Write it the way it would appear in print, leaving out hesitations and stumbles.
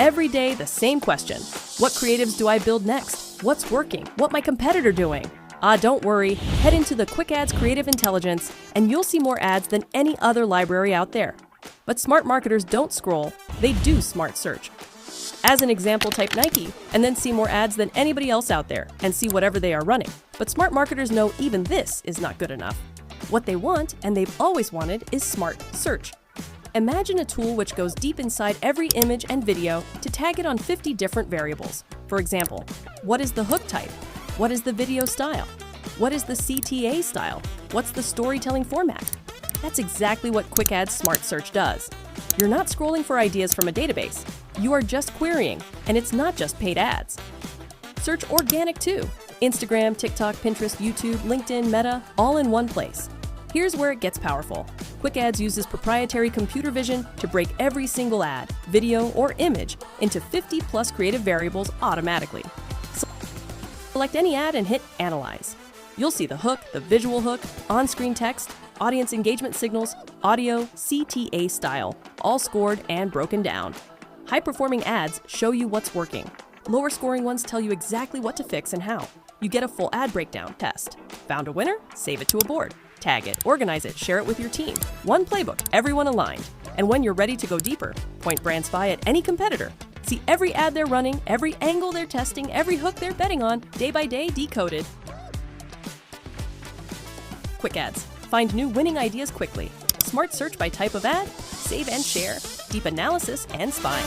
Every day, the same question. What creatives do I build next? What's working? What my competitor doing? Don't worry. Head into the Quickads Creative Intelligence, and you'll see more ads than any other library out there. But smart marketers don't scroll, they do smart search. As an example, type Nike, and then see more ads than anybody else out there, and see whatever they are running. But smart marketers know even this is not good enough. What they want, and they've always wanted, is smart search. Imagine a tool which goes deep inside every image and video to tag it on 50 different variables. For example, what is the hook type? What is the video style? What is the CTA style? What's the storytelling format? That's exactly what Quickads Smart Search does. You're not scrolling for ideas from a database. You are just querying, and it's not just paid ads. Search organic too. Instagram, TikTok, Pinterest, YouTube, LinkedIn, Meta, all in one place. Here's where it gets powerful. Quickads uses proprietary computer vision to break every single ad, video, or image into 50+ creative variables automatically. Select any ad and hit Analyze. You'll see the hook, the visual hook, on-screen text, audience engagement signals, audio, CTA style, all scored and broken down. High-performing ads show you what's working. Lower-scoring ones tell you exactly what to fix and how. You get a full ad breakdown test. Found a winner? Save it to a board. Tag it, organize it, share it with your team. One playbook, everyone aligned. And when you're ready to go deeper, point Brand Spy at any competitor. See every ad they're running, every angle they're testing, every hook they're betting on, day by day decoded. Quickads. Find new winning ideas quickly. Smart search by type of ad, save and share, deep analysis and spying.